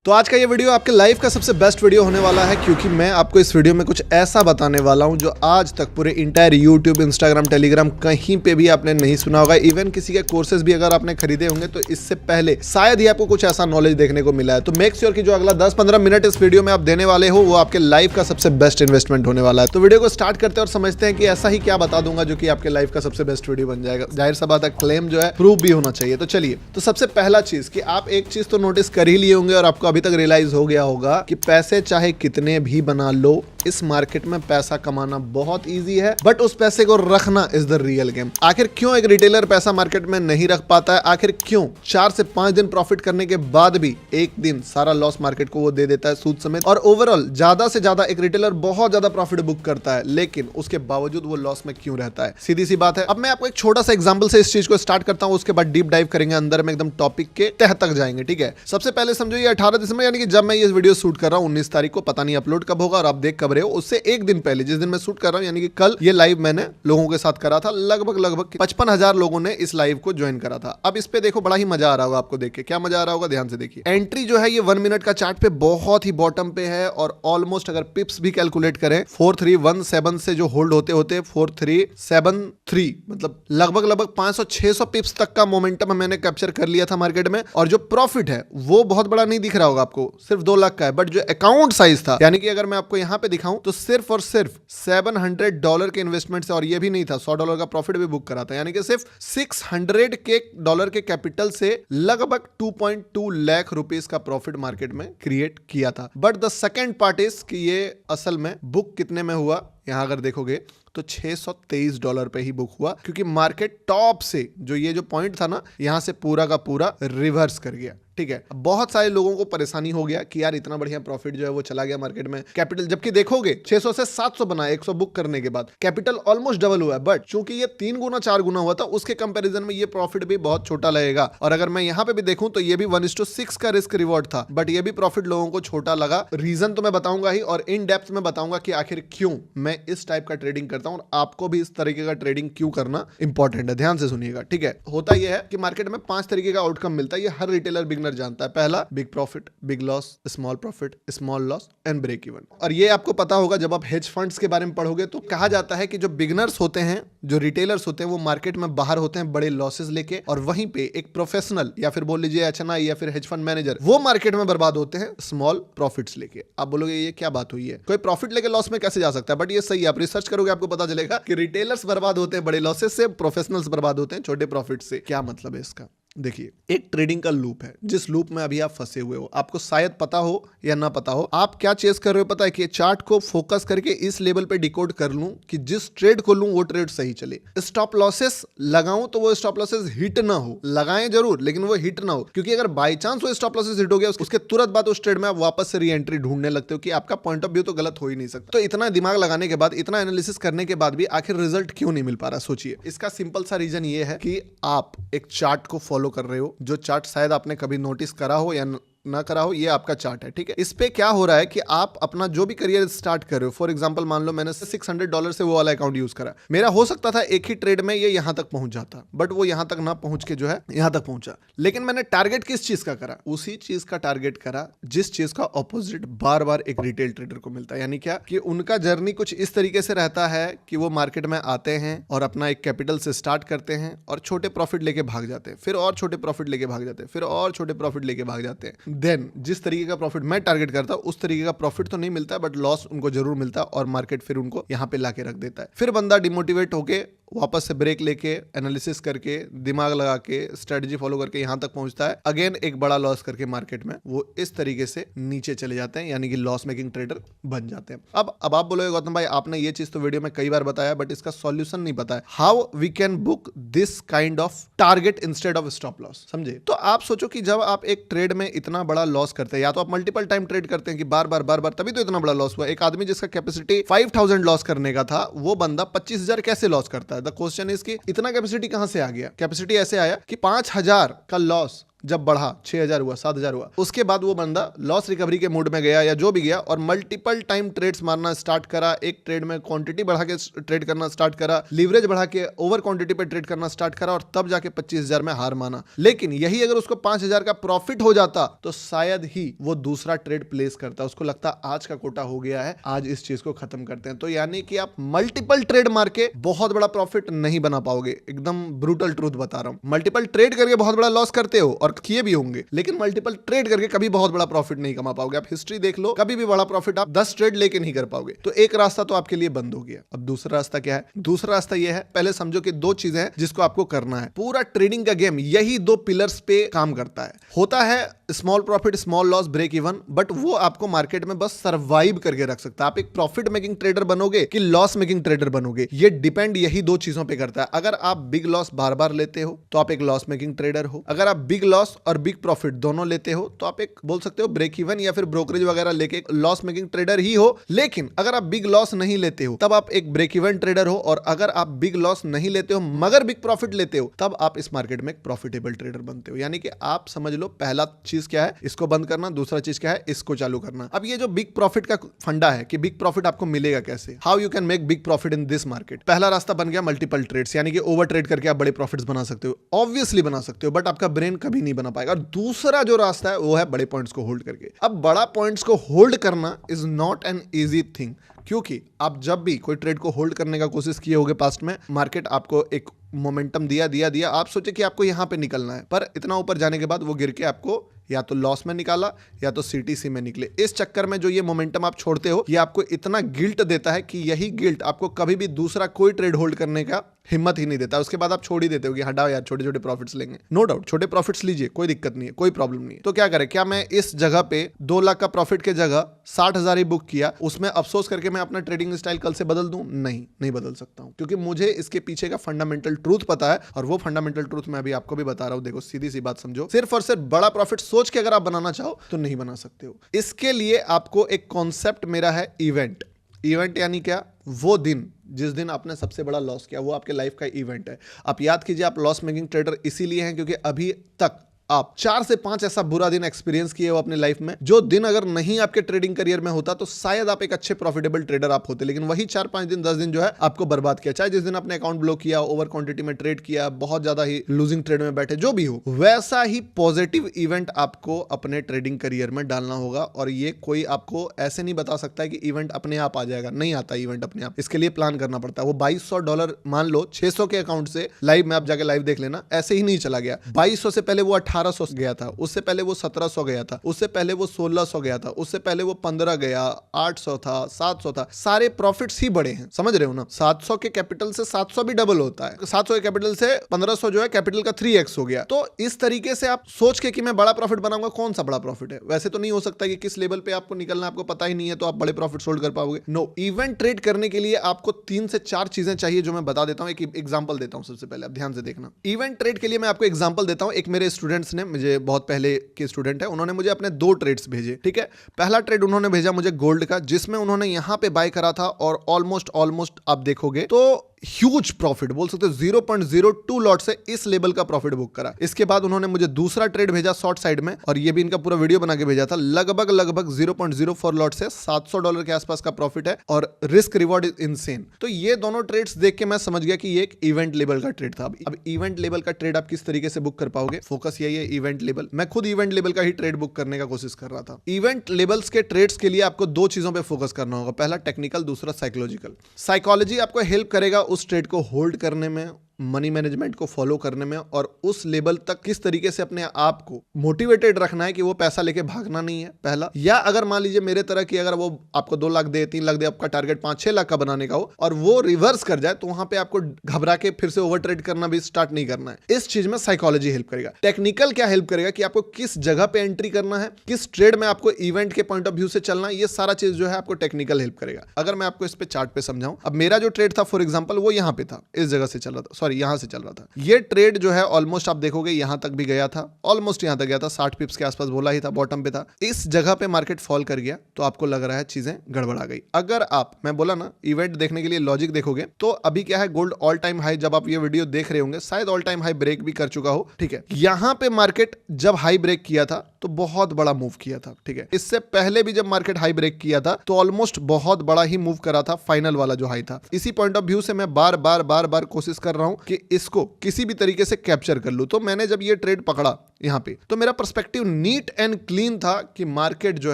तो आज का ये वीडियो आपके लाइफ का सबसे बेस्ट वीडियो होने वाला है, क्योंकि मैं आपको इस वीडियो में कुछ ऐसा बताने वाला हूं जो आज तक पूरे इंटायर यूट्यूब, इंस्टाग्राम, टेलीग्राम कहीं पे भी आपने नहीं सुना होगा। इवन किसी के कोर्सेज भी अगर आपने खरीदे होंगे तो इससे पहले शायद ही आपको कुछ ऐसा नॉलेज देखने को मिला है। तो मेक श्योर कि जो अगला 10-15 मिनट इस वीडियो में आप देने वाले हो वो आपके लाइफ का सबसे बेस्ट इन्वेस्टमेंट होने वाला है। तो वीडियो को स्टार्ट करते हैं और समझते हैं कि ऐसा ही क्या बता दूंगा जो कि आपके लाइफ का सबसे बेस्ट वीडियो बन जाएगा। जाहिर सा बात है, क्लेम जो है प्रूफ भी होना चाहिए। तो चलिए, तो सबसे पहला चीज कि आप एक चीज तो नोटिस कर ही लिए होंगे और आपको अभी तक रियलाइज हो गया होगा कि पैसे चाहे कितने भी बना लो, इस मार्केट में पैसा कमाना बहुत इजी है, बट उस पैसे को रखना इज द रियल गेम। आखिर क्यों एक रिटेलर पैसा मार्केट में नहीं रख पाता है? आखिर क्यों 4 से 5 दिन प्रॉफिट करने के बाद भी एक दिन सारा लॉस मार्केट को वो दे देता है सूद समेत? और ओवरऑल ज्यादा से ज्यादा एक रिटेलर बहुत ज्यादा प्रॉफिट बुक करता है, लेकिन उसके बावजूद वो लॉस में क्यों रहता है? सीधी सी बात है। अब मैं आपको एक छोटा सा एग्जांपल से इस चीज को स्टार्ट करता हूं, उसके बाद डीप डाइव करेंगे, अंदर में एकदम टॉपिक के तह तक जाएंगे। ठीक है, सबसे पहले समझो ये 18 दिसंबर, यानी कि जब मैं ये वीडियो शूट कर रहा हूं 19 तारीख को, पता नहीं अपलोड कब होगा और आप देख कब रहे हो, उससे एक दिन पहले जिस दिन मैं शूट कर रहा हूं, यानी कि कल ये लाइव मैंने लोगों के साथ करा था। लगभग 55,000 लोगों ने इस लाइव को ज्वाइन करा था। अब इस पे देखो, बड़ा ही मजा आ रहा होगा आपको देख के। क्या मजा आ रहा होगा? ध्यान से देखिए। एंट्री जो है ये 1 मिनट का चार्ट पे बहुत ही बॉटम पे है और ऑलमोस्ट अगर पिप्स भी कैलकुलेट करें 4317 से जो होल्ड होते होते 4373, मतलब लगभग 500-600 पिप्स तक का मोमेंटम मैंने कैप्चर कर लिया था मार्केट में। और जो प्रॉफिट है वो बहुत बड़ा नहीं दिख रहा होगा आपको, सिर्फ 2 लाख का है, बट जो अकाउंट साइज था, यानी कि अगर मैं आपको यहां पे दिखाऊं तो सिर्फ और सिर्फ $700 के इन्वेस्टमेंट से, और ये भी नहीं था, $100 का प्रॉफिट भी बुक करा था, यानी कि सिर्फ $600 के कैपिटल से लगभग 2.2 लाख रुपीस का प्रॉफिट मार्केट में क्रिएट किया था। But the second part is कि ये असल में बुक कितने में हुआ, यहां अगर देखोगे तो $623 पे ही बुक हुआ, क्योंकि मार्केट टॉप से जो ये जो पॉइंट था ना, यहां से पूरा का पूरा रिवर्स कर गया। ठीक है, बहुत सारे लोगों को परेशानी हो गया कि यार इतना बढ़िया प्रॉफिट जो है वो चला गया मार्केट में, कैपिटल, जबकि देखोगे 600 से 700 बना, 100 बुक करने के बाद कैपिटल ऑलमोस्ट डबल हुआ है, बट चूंकि ये 3 गुना 4 गुना हुआ था, उसके कंपैरिजन में ये प्रॉफिट भी बहुत छोटा लगेगा। और अगर मैं यहां पे भी देखूं तो ये भी 1:6 का रिस्क रिवॉर्ड था, बट ये भी प्रॉफिट लोगों को छोटा लगा। रीजन तो मैं बताऊंगा ही, और इन डेप्थ में बताऊंगा कि आखिर क्यों मैं इस टाइप का ट्रेडिंग करता हूं और आपको भी इस तरीके का ट्रेडिंग क्यों करना इंपॉर्टेंट है। ध्यान से सुनिएगा। ठीक है, होता यह है कि मार्केट में 5 तरीके का आउटकम मिलता है, ये हर रिटेलर बिगनर जानता है। पहला, big profit, big loss, small profit, small loss and break even. और ये आपको पता होगा जब आप हेज फंड्स के बारे में पढ़ोगे तो कहा जाता है कि जो बिगनर्स होते हैं, जो रिटेलर्स होते हैं, वो मार्केट में बाहर होते हैं बड़े लॉसेस लेके, और वहीं पे एक प्रोफेशनल या फिर बोल लीजिए एचएनआई या फिर हेज फंड मैनेजर, वो मार्केट में बर्बाद होते हैं स्मॉल प्रॉफिट्स लेके। आप बोलोगे ये क्या बात हुई है, कोई प्रॉफिट लेके लॉस में कैसे जा सकता है? बट ये सही है, आप रिसर्च करोगे आपको पता चलेगा कि रिटेलर्स बर्बाद होते हैं बड़े लॉसेस से, प्रोफेशनल्स बर्बाद होते हैं छोटे प्रॉफिट से। क्या मतलब है इसका? देखिए, एक ट्रेडिंग का लूप है, जिस लूप में अभी आप फंसे हुए हो, आपको शायद पता हो या ना पता हो, आप क्या चेस कर रहे हो पता है? कि चार्ट को फोकस करके इस लेवल पे डिकोड कर लूं कि जिस ट्रेड को लूं वो ट्रेड सही चले, स्टॉप लॉसेस लगाऊं तो वो स्टॉप लॉसेस हिट ना हो, लगाएं जरूर लेकिन वो हिट ना हो, क्योंकि अगर बाय चांस वो स्टॉप लॉसेस हिट हो गया, उसके तुरंत बाद उस ट्रेड में आप वापस से री एंट्री ढूंढने लगते हो कि आपका पॉइंट ऑफ व्यू तो गलत हो ही नहीं सकता। तो इतना दिमाग लगाने के बाद, इतना एनालिसिस करने के बाद भी आखिर रिजल्ट क्यों नहीं मिल पा रहा? सोचिए, इसका सिंपल सा रीजन ये है कि आप एक चार्ट को फॉलो कर रहे हो, जो चार्ट शायद आपने कभी नोटिस करा हो या ना करा हो, ये आपका चार्ट है। ठीक है, इस पे क्या हो रहा है कि आप अपना जो भी करियर स्टार्ट कर रहे हो, फॉर एग्जांपल मान लो मैंने $600 से वो वाला अकाउंट यूज करा, मेरा हो सकता था एक ही ट्रेड में ये यहां तक पहुंच जाता, बट वो यहां तक ना पहुंच के जो है यहां तक पहुंचा। लेकिन मैंने टारगेट किस चीज का करा? उसी चीज का टारगेट करा जिस चीज का ऑपोजिट बार बार एक रिटेल ट्रेडर को मिलता है। यानी क्या कि उनका जर्नी कुछ इस तरीके से रहता है कि वो मार्केट में आते हैं और अपना एक कैपिटल से स्टार्ट करते हैं और छोटे प्रॉफिट लेके भाग जाते हैं, फिर और छोटे प्रॉफिट लेके भाग जाते हैं, फिर और छोटे प्रॉफिट लेके भाग जाते हैं। देन जिस तरीके का प्रॉफिट मैं टारगेट करता हूं उस तरीके का प्रॉफिट तो नहीं मिलता है, बट लॉस उनको जरूर मिलता है और मार्केट फिर उनको यहां पे लाके रख देता है। फिर बंदा डिमोटिवेट होके वापस से ब्रेक लेके, एनालिसिस करके, दिमाग लगा के, स्ट्रेटजी फॉलो करके यहां तक पहुंचता है, अगेन एक बड़ा लॉस करके मार्केट में वो इस तरीके से नीचे चले जाते हैं, यानी कि लॉस मेकिंग ट्रेडर बन जाते हैं। अब आप बोलोगे गौतम भाई आपने ये चीज तो वीडियो में कई बार बताया, बट इसका सॉल्यूशन नहीं बताया, how we can book this kind of target instead of stop loss. समझे? तो आप सोचो कि जब आप एक ट्रेड में इतना बड़ा लॉस करते हैं, या तो आप मल्टीपल टाइम ट्रेड करते हैं कि बार बार, तभी तो इतना बड़ा लॉस हुआ। एक आदमी जिसका कैपेसिटी 5000 लॉस करने का था, वो बंदा 25,000 कैसे लॉस करता है? द क्वेश्चन इज कि इतना कैपेसिटी कहां से आ गया? कैपेसिटी ऐसे आया कि 5,000 का लॉस जब बढ़ा 6,000 हुआ, 7,000 हुआ, उसके बाद वो बंदा लॉस रिकवरी के मूड में गया या जो भी गया और मल्टीपल टाइम ट्रेड्स मारना स्टार्ट करा, एक ट्रेड में क्वांटिटी बढ़ा के ट्रेड करना स्टार्ट करा, लीवरेज बढ़ा के ओवर क्वांटिटी पे ट्रेड करना स्टार्ट करा और तब जाके 25,000 में हार माना। लेकिन यही अगर उसको 5,000 का प्रॉफिट हो जाता तो शायद ही वो दूसरा ट्रेड प्लेस करता, उसको लगता आज का कोटा हो गया है, आज इस चीज को खत्म करते हैं। तो यानी कि आप मल्टीपल ट्रेड मार के बहुत बड़ा प्रॉफिट नहीं बना पाओगे, एकदम ब्रूटल ट्रूथ बता रहा हूं। मल्टीपल ट्रेड करके बहुत बड़ा लॉस करते हो और किए भी होंगे, लेकिन मल्टीपल ट्रेड करके कभी बहुत बड़ा प्रॉफिट नहीं कमा पाओगे। आप हिस्ट्री देख लो, कभी भी बड़ा प्रॉफिट आप 10 ट्रेड लेके नहीं कर पाओगे। तो एक रास्ता तो आपके लिए बंद हो गया। अब दूसरा रास्ता क्या है? दूसरा रास्ता यह है, पहले समझो कि दो चीजें हैं जिसको आपको करना है। पूरा ट्रेडिंग का गेम यही दो पिलर्स पे काम करता है। होता है small profit, small loss, break even, but वो आपको मार्केट में बस सर्वाइव करके रख सकता है। आप एक प्रॉफिट मेकिंग ट्रेडर बनोगे कि लॉस मेकिंग ट्रेडर बनोगे, ये डिपेंड यही दो चीजों पे करता है। अगर आप बिग लॉस बार बार लेते हो तो आप एक लॉस मेकिंग ट्रेडर हो। अगर आप बिग लॉस और बिग प्रॉफिट दोनों लेते हो तो आप एक बोल सकते हो ब्रेक इवन या फिर ब्रोकरेज वगैरह लेके लॉस मेकिंग ट्रेडर ही हो। लेकिन अगर आप बिग लॉस नहीं लेते हो तब आप एक ब्रेक इवन ट्रेडर हो, और अगर आप बिग लॉस नहीं लेते हो मगर बिग प्रॉफिट लेते हो तब आप इस मार्केट में एक प्रॉफिटेबल ट्रेडर बनते हो। यानी कि आप समझ लो, पहला चीज क्या है, इसको बंद करना, दूसरा चीज क्या है, इसको चालू करना। अब ये जो बिग प्रॉफिट का फंडा है कि बिग प्रॉफिट आपको मिलेगा कैसे, how you can make big profit in this market. पहला रास्ता बन गया मल्टीपल ट्रेड्स, यानी कि ओवर ट्रेड करके आप बड़े प्रॉफिट्स बना सकते हो। ऑब्वियसली बना सकते हो, बट आपका ब्रेन कभी नहीं बना पाएगा। और दूसरा जो रास्ता है वो है बड़े पॉइंट्स को होल्ड करके। अब बड़ा पॉइंट्स को होल्ड करना is not an easy thing, क्योंकि आप जब भी कोई ट्रेड को होल्ड करने का कोशिश किए होगे पास्ट में, मार्केट आपको एक मोमेंटम दिया, आप सोचे कि आपको यहां पे निकलना है, पर इतना ऊपर जाने के बाद वो गिर के आपको या तो लॉस में निकाला या तो सीटीसी में निकले। इस चक्कर में जो ये मोमेंटम आप छोड़ते हो, ये आपको इतना गिल्ट देता है कि यही गिल्ट आपको कभी भी दूसरा कोई ट्रेड होल्ड करने का हिम्मत ही नहीं देता। उसके बाद आप छोड़ ही देते हो कि हटाओ यार, छोटे छोटे प्रॉफिट्स लेंगे। नो डाउट छोटे प्रॉफिट्स लीजिए, कोई दिक्कत नहीं है, कोई प्रॉब्लम नहीं है। तो क्या करें, क्या मैं इस जगह पे 2 लाख का प्रॉफिट के जगह 60,000 ही बुक किया, उसमें अफसोस करके मैं अपना ट्रेडिंग स्टाइल कल से बदल दूं? नहीं बदल सकता हूं, क्योंकि मुझे इसके पीछे का फंडामेंटल ट्रूथ पता है, और वो फंडामेंटल ट्रूथ मैं अभी आपको भी बता रहा हूं। देखो, सीधी सी बात समझो, सिर्फ और सिर्फ बड़ा प्रॉफिट सोच के अगर आप बनाना चाहो तो नहीं बना सकते हो। इसके लिए आपको एक कॉन्सेप्ट मेरा है, इवेंट। इवेंट यानी क्या? वो दिन जिस दिन आपने सबसे बड़ा लॉस किया, वो आपके लाइफ का इवेंट है। आप याद कीजिए, आप लॉस मेकिंग ट्रेडर इसीलिए हैं क्योंकि अभी तक आप 4 से 5 ऐसा बुरा दिन एक्सपीरियंस किए हो अपने लाइफ में, जो दिन अगर नहीं आपके ट्रेडिंग करियर में होता तो शायद आप एक अच्छे प्रॉफिटेबल ट्रेडर आप होते। लेकिन वही 4-5 दिन 10 दिन जो है आपको बर्बाद किया। चाहे जिस दिन आपने अकाउंट ब्लॉक किया, ओवर क्वांटिटी में ट्रेड किया, बहुत ज्यादा ही लूजिंग ट्रेड में बैठे, जो भी हो, वैसा ही पॉजिटिव इवेंट आपको अपने ट्रेडिंग करियर में डालना होगा। और ये कोई आपको ऐसे नहीं बता सकता है कि इवेंट अपने आप आ जाएगा, नहीं आता इवेंट अपने आप। इसके लिए प्लान करना पड़ता है। वो $2,200 मान लो 600 के अकाउंट से लाइव में आप जाके लाइव देख लेना, ऐसे ही नहीं चला गया। 2,200 से पहले वो 1,800 गया था, उससे पहले वो 1,700 गया था, उससे पहले वो 1,600 गया था, उससे पहले वो 15 गया, 800 था, 700 था। सारे प्रॉफिट्स ही बड़े हैं, समझ रहे हो ना। 700 के कैपिटल से 700 भी डबल होता है। 700 के कैपिटल से 1500 जो है कैपिटल का 3x हो गया। तो इस तरीके से आप सोच के कि मैं बड़ा प्रॉफिट बनाऊंगा, कौन सा बड़ा प्रॉफिट है? वैसे तो नहीं हो सकता कि किस लेवल पे आपको निकलना आपको पता ही नहीं है तो आप बड़े प्रॉफिट होल्ड कर पाओगे। नो, इवेंट ट्रेड करने के लिए आपको 3 से 4 चीजें चाहिए, जो मैं बता देता हूं। एक एग्जांपल देता हूं सबसे पहले, आप ध्यान से देखना। इवेंट ट्रेड के लिए मैं आपको एग्जांपल देता हूं। एक मेरे स्टूडेंट्स ने, मुझे बहुत पहले के स्टूडेंट है, उन्होंने मुझे अपने 2 ट्रेड्स भेजे, ठीक है। पहला ट्रेड उन्होंने भेजा मुझे गोल्ड का, जिसमें उन्होंने यहां पे बाय करा था और ऑलमोस्ट आप देखोगे तो ह्यूज प्रॉफिट, बोल सकते हो 0.02 लॉट से इस लेवल का प्रॉफिट बुक करा। इसके बाद उन्होंने मुझे दूसरा ट्रेड भेजा शॉर्ट साइड में, और ये भी इनका पूरा वीडियो बना के भेजा था। लगभग 0.04 लॉट से $700 के आसपास का प्रॉफिट है, और रिस्क रिवॉर्ड इज इनसेन। तो ये दोनों ट्रेड्स देख के मैं समझ गया कि ये एक इवेंट लेवल का ट्रेड था। अब इवेंट लेवल का ट्रेड आप किस तरीके से बुक कर पाओगे, फोकस यही है, इवेंट लेवल। मैं खुद इवेंट लेवल का ही ट्रेड बुक करने का कोशिश कर रहा था। इवेंट लेवल्स के ट्रेड्स के लिए आपको 2 चीजों पे फोकस करना होगा, पहला टेक्निकल, दूसरा साइकोलॉजिकल। साइकोलॉजी आपको हेल्प करेगा उस ट्रेड को होल्ड करने में, मनी मैनेजमेंट को फॉलो करने में, और उस लेवल तक किस तरीके से अपने आप को मोटिवेटेड रखना है कि वो पैसा लेके भागना नहीं है, पहला। या अगर मान लीजिए मेरे तरह की, अगर वो आपको 2 लाख दे, 3 लाख दे, आपका टारगेट 5-6 लाख का बनाने का हो, और वो रिवर्स कर जाए, तो वहां पे आपको घबरा के फिर से ओवर ट्रेड करना भी स्टार्ट नहीं करना है। इस चीज में साइकोलॉजी हेल्प करेगा। टेक्निकल क्या हेल्प करेगा कि आपको किस जगह पे एंट्री करना है, किस ट्रेड में आपको इवेंट के पॉइंट ऑफ व्यू से चलना है, ये सारा चीज जो है आपको टेक्निकल हेल्प करेगा। अगर मैं आपको इस पे चार्ट पे समझाऊं, अब मेरा जो ट्रेड था फॉर एग्जांपल वो यहां पे था, इस जगह से चल रहा था, सॉरी यहां से चल रहा था। ये ट्रेड जो है ऑलमोस्ट आप देखोगे यहां तक भी गया था, ऑलमोस्ट यहां तक गया था, 60 पिप्स के आसपास बोला ही था, बॉटम पे था। इस जगह पे मार्केट फॉल कर गया तो आपको लग रहा है चीजें गड़बड़ा गई। अगर आप, मैं बोला ना, इवेंट देखने के लिए लॉजिक देखोगे तो अभी क्या है, गोल्ड ऑल टाइम हाई, जब आप ये वीडियो देख रहे होंगे शायद ऑल टाइम हाई ब्रेक भी कर चुका हो, ठीक है। यहां पे मार्केट जब हाई ब्रेक किया था तो बहुत बड़ा मूव किया था, ठीक है। इससे पहले भी जब मार्केट हाई ब्रेक किया था तो ऑलमोस्ट बहुत बड़ा ही मूव करा था, फाइनल वाला जो हाई था। इसी पॉइंट ऑफ व्यू से मैं बार बार कोशिश कर रहा हूं कि इसको किसी भी तरीके से कैप्चर कर लूं। तो मैंने जब ये ट्रेड पकड़ा यहां पे तो मेरा पर्सपेक्टिव नीट एंड क्लीन था कि मार्केट जो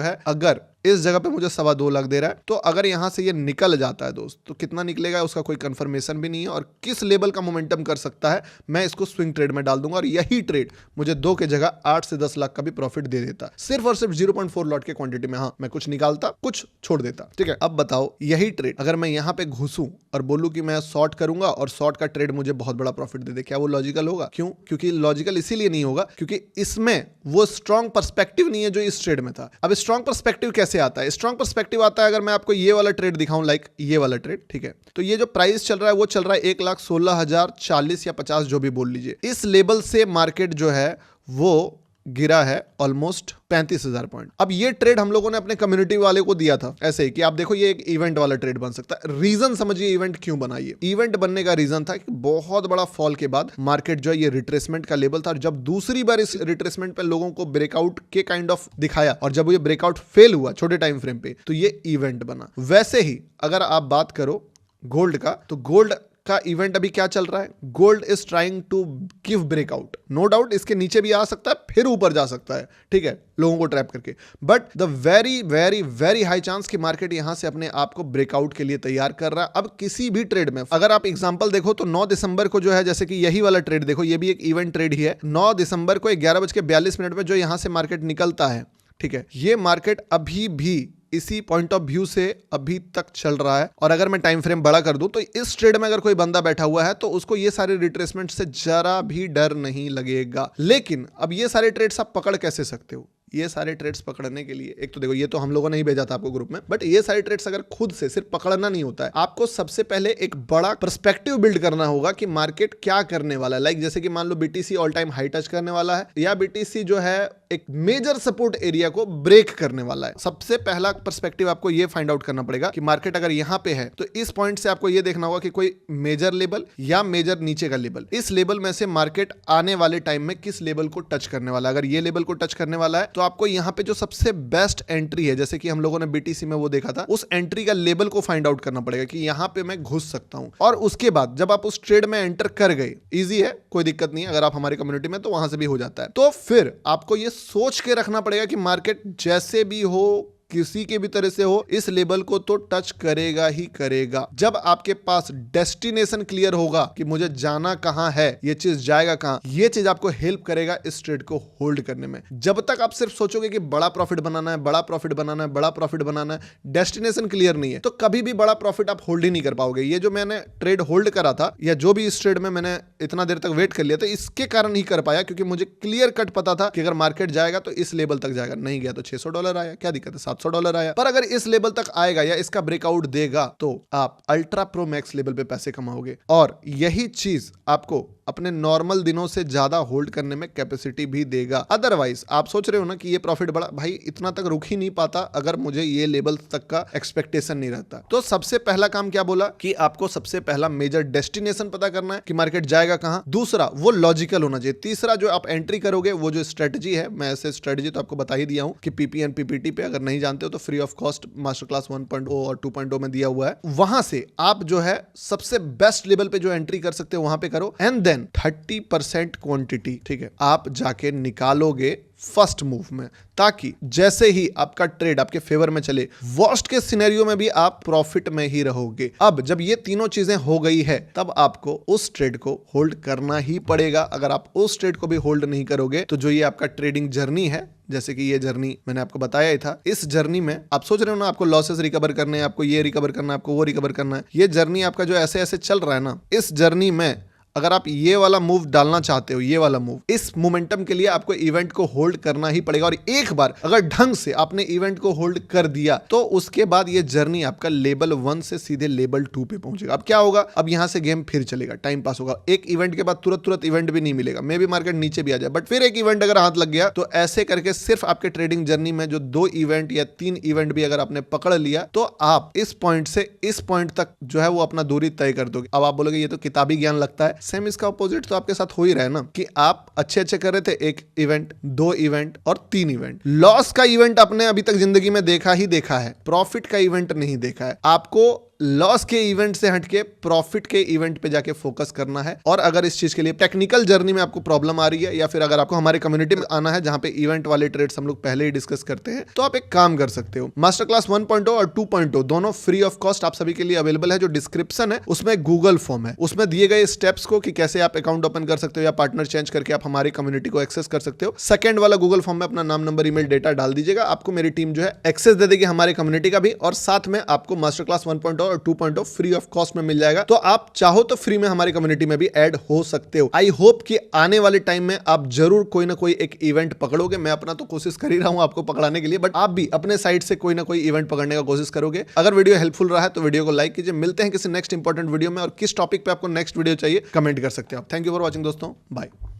है अगर इस जगह पे मुझे 2.25 लाख दे रहा है तो अगर यहां से ये निकल जाता है दोस्त तो कितना निकलेगा उसका कोई कंफर्मेशन भी नहीं है, और किस लेवल का मोमेंटम कर सकता है मैं इसको स्विंग ट्रेड में डाल दूंगा, और यही ट्रेड मुझे 2 के जगह 8 से 10 लाख का भी प्रॉफिट दे देता, सिर्फ और सिर्फ 0.4 लॉट के क्वांटिटी में। हाँ, मैं कुछ निकालता कुछ छोड़ देता, ठीक है। अब बताओ यही ट्रेड अगर मैं यहां पे घुसूं और बोलूं कि मैं शॉर्ट करूंगा और शॉर्ट का ट्रेड मुझे बहुत बड़ा प्रॉफिट दे दे, क्या वो लॉजिकल होगा? क्यों? क्योंकि लॉजिकल इसीलिए नहीं होगा क्योंकि इसमें वो स्ट्रॉन्ग पर्सपेक्टिव नहीं है जो इस ट्रेड में था। अब स्ट्रॉन्ग पर्सपेक्टिव कैसे आता है? स्ट्रॉन्ग पर्सपेक्टिव आता है अगर मैं आपको ये वाला ट्रेड दिखाऊं, लाइक ये वाला ट्रेड, ठीक है। तो ये जो प्राइस चल रहा है वो चल रहा है 1,16,040 या 50 जो भी बोल लीजिए। इस लेवल से मार्केट जो है वो गिरा है ऑलमोस्ट 35,000 पॉइंट। अब ये ट्रेड हम लोगों ने अपने कम्युनिटी वाले को दिया था ऐसे ही कि आप देखो ये एक इवेंट वाला ट्रेड बन सकता है। रीजन समझिए इवेंट क्यों बना। ये इवेंट बनने का रीजन था कि बहुत बड़ा फॉल के बाद मार्केट जो है ये रिट्रेसमेंट का लेवल था, और जब दूसरी बार इस रिट्रेसमेंट पे लोगों को ब्रेकआउट के काइंड ऑफ दिखाया और जब ये ब्रेकआउट फेल हुआ छोटे टाइम फ्रेम पे तो ये इवेंट बना। वैसे ही अगर आप बात करो गोल्ड का तो गोल्ड का इवेंट अभी क्या चल रहा है? Gold is trying to give breakout, no doubt इसके नीचे भी आ सकता है फिर ऊपर जा सकता है, ठीक है, लोगों को ट्रैप करके, but the very very very high chance कि मार्केट यहां से अपने आप को ब्रेकआउट के लिए तैयार कर रहा है। अब किसी भी ट्रेड में अगर आप एग्जांपल देखो तो 9 दिसंबर को जो है, जैसे कि यही वाला ट्रेड देखो, ये भी एक इवेंट ट्रेड ही है। 9 दिसंबर को 11:42 पे जो यहां से मार्केट निकलता है, ठीक है, ये मार्केट अभी भी इसी पॉइंट ऑफ व्यू से अभी तक चल रहा है। और अगर मैं टाइम फ्रेम बड़ा कर दूं तो इस ट्रेड में अगर कोई बंदा बैठा हुआ है तो उसको ये सारे रिट्रेसमेंट से जरा भी डर नहीं लगेगा। लेकिन अब ये सारे ट्रेड्स आप पकड़ कैसे सकते हो? ये सारे ट्रेड्स पकड़ने के लिए एक तो देखो ये तो हम लोगों ने ही भेजा था आपको ग्रुप में, बट ये सारे ट्रेड्स अगर खुद से सिर्फ पकड़ना नहीं होता है, आपको सबसे पहले एक बड़ा पर्सपेक्टिव बिल्ड करना होगा कि मार्केट क्या करने वाला है। लाइक जैसे कि मान लो BTC all time high touch करने वाला है या बीटीसी जो है एक मेजर सपोर्ट एरिया को ब्रेक करने वाला है। सबसे पहला पर्सपेक्टिव आपको ये फाइंड आउट करना पड़ेगा कि मार्केट अगर यहां पे है तो इस पॉइंट से आपको ये देखना होगा कि कोई मेजर लेवल या मेजर नीचे का लेवल, इस लेवल में से मार्केट आने वाले टाइम में किस लेवल को टच करने वाला है। अगर ये लेवल को टच करने वाला है तो आपको यहां पे जो सबसे बेस्ट एंट्री है, जैसे कि हम लोगों ने बीटीसी में वो देखा था, उस एंट्री का लेवल को फाइंड आउट करना पड़ेगा कि यहां पे मैं घुस सकता हूं। और उसके बाद जब आप उस ट्रेड में एंटर कर गए, इजी है, कोई दिक्कत नहीं है, अगर आप हमारी कम्युनिटी में तो वहां से भी हो जाता है। तो फिर आपको ये सोच के रखना पड़ेगा कि मार्केट जैसे भी हो, किसी के भी तरह से हो, इस लेवल को तो टच करेगा ही करेगा। जब आपके पास डेस्टिनेशन क्लियर होगा कि मुझे जाना कहां है, ये चीज जाएगा कहां, ये चीज आपको हेल्प करेगा इस ट्रेड को होल्ड करने में। जब तक आप सिर्फ सोचोगे कि बड़ा प्रॉफिट बनाना है, बड़ा प्रॉफिट बनाना है, बड़ा प्रॉफिट बनाना है, डेस्टिनेशन क्लियर नहीं है तो कभी भी बड़ा प्रॉफिट आप होल्ड ही नहीं कर पाओगे। ये जो मैंने ट्रेड होल्ड करा था या जो भी इस ट्रेड में मैंने इतना देर तक वेट कर लिया था, इसके कारण ही कर पाया क्योंकि मुझे क्लियर कट पता था कि अगर मार्केट जाएगा तो इस लेवल तक जाएगा, नहीं गया तो $600 आया, क्या दिक्कत है, $700 आया। पर अगर इस लेवल तक आएगा या इसका ब्रेकआउट देगा तो आप अल्ट्रा प्रो मैक्स लेवल पे पैसे कमाओगे। और यही चीज आपको अपने नॉर्मल दिनों से ज्यादा होल्ड करने में कैपेसिटी भी देगा। अदरवाइज आप सोच रहे हो ना कि ये प्रॉफिट बड़ा, भाई इतना तक रुक ही नहीं पाता अगर मुझे ये लेवल तक का एक्सपेक्टेशन नहीं रहता। तो सबसे पहला काम क्या बोला कि आपको सबसे पहला मेजर डेस्टिनेशन पता करना है कि मार्केट जाएगा कहां। दूसरा वो लॉजिकल होना चाहिए। तीसरा जो आप एंट्री करोगे वो जो स्ट्रेटजी है, मैं ऐसे स्ट्रेटजी तो आपको बता ही दिया हूं कि पीपीएन पीपीटी पे अगर नहीं जानते हो तो free of cost master class 1.0 और 2.0 में दिया हुआ है। वहां से आप जो है सबसे बेस्ट लेवल पे जो एंट्री कर सकते हो वहां पे करो एंड देन 30% क्वांटिटी, ठीक है, आप जाके निकालोगे फर्स्ट मूव में, ताकि जैसे ही आपका ट्रेड आपके फेवर में चले, वर्स्ट के सिनेरियो में भी आप प्रॉफिट में ही रहोगे। अब जब ये तीनों चीजें हो गई है तब आपको उस ट्रेड को होल्ड करना ही पड़ेगा। अगर आप उस ट्रेड को भी होल्ड नहीं करोगे तो जो ये आपका ट्रेडिंग जर्नी है, जैसे कि ये जर्नी मैंने आपको बताया ही था, इस जर्नी में आप सोच रहे हो ना आपको लॉसेस रिकवर करने हैं, आपको ये रिकवर करना है, आपको वो रिकवर करना है, ये जर्नी आपका जो ऐसे ऐसे चल रहा है ना, इस जर्नी में अगर आप ये वाला मूव डालना चाहते हो, ये वाला मूव, इस मोमेंटम के लिए आपको इवेंट को होल्ड करना ही पड़ेगा। और एक बार अगर ढंग से आपने इवेंट को होल्ड कर दिया तो उसके बाद ये जर्नी आपका लेवल 1 से सीधे लेवल 2 पे पहुंचेगा। अब क्या होगा, अब यहां से गेम फिर चलेगा, टाइम पास होगा। एक इवेंट के बाद तुरंत इवेंट भी नहीं मिलेगा, मे भी मार्केट नीचे भी आ जाए, बट फिर एक इवेंट अगर हाथ लग गया तो ऐसे करके सिर्फ आपके ट्रेडिंग जर्नी में जो 2 इवेंट या 3 इवेंट भी अगर आपने पकड़ लिया तो आप इस पॉइंट से इस पॉइंट तक जो है वो अपना दूरी तय कर दोगे। अब आप बोलोगे ये तो किताबी ज्ञान लगता है, सेम इसका अपोजिट तो आपके साथ हो ही रहा है ना, कि आप अच्छे कर रहे थे, 1 इवेंट, 2 इवेंट और 3 इवेंट। लॉस का इवेंट आपने अभी तक जिंदगी में देखा ही देखा है, प्रॉफिट का इवेंट नहीं देखा है। आपको लॉस के इवेंट से हटके प्रॉफिट के इवेंट पे जाके फोकस करना है। और अगर इस चीज के लिए टेक्निकल जर्नी में आपको प्रॉब्लम आ रही है या फिर अगर आपको हमारे कम्युनिटी में आना है जहां पे इवेंट वाले ट्रेड्स हम लोग पहले ही डिस्कस करते हैं, तो आप एक काम कर सकते हो, मास्टर क्लास 1.0 और 2.0 दोनों फ्री ऑफ कॉस्ट आप सभी के लिए अवेलेबल है। जो डिस्क्रिप्शन है उसमें गूगल फॉर्म है, उसमें दिए गए स्टेप्स को कि कैसे आप अकाउंट ओपन कर सकते हो या पार्टनर चेंज करके आप हमारी कम्युनिटी को एक्सेस कर सकते हो। सेकंड वाला गूगल फॉर्म में अपना नाम, नंबर, ईमेल, डेटा डाल दीजिएगा, आपको मेरी टीम जो है एक्सेस दे देगी हमारी कम्युनिटी का भी, और साथ में आपको मास्टर क्लास 1.0 और 2.0 फ्री ऑफ कॉस्ट में मिल जाएगा। तो आप चाहो तो फ्री में हमारी कम्युनिटी में भी ऐड हो सकते हो। आई होप कि आने वाले टाइम में आप जरूर कोई ना कोई एक इवेंट पकड़ोगे। मैं अपना तो कोशिश कर ही रहा हूं आपको पकड़ाने के लिए, बट आप भी अपने साइड से कोई ना कोई इवेंट पकड़ने का कोशिश करोगे। अगर वीडियो हेल्पफुल रहा है तो वीडियो को लाइक कीजिए। मिलते हैं किसी नेक्स्ट इंपॉर्टेंट वीडियो में, और किस टॉपिक पे आपको नेक्स्ट वीडियो चाहिए कमेंट कर सकते हो आप। थैंक यू फॉर वॉचिंग दोस्तों, बाय।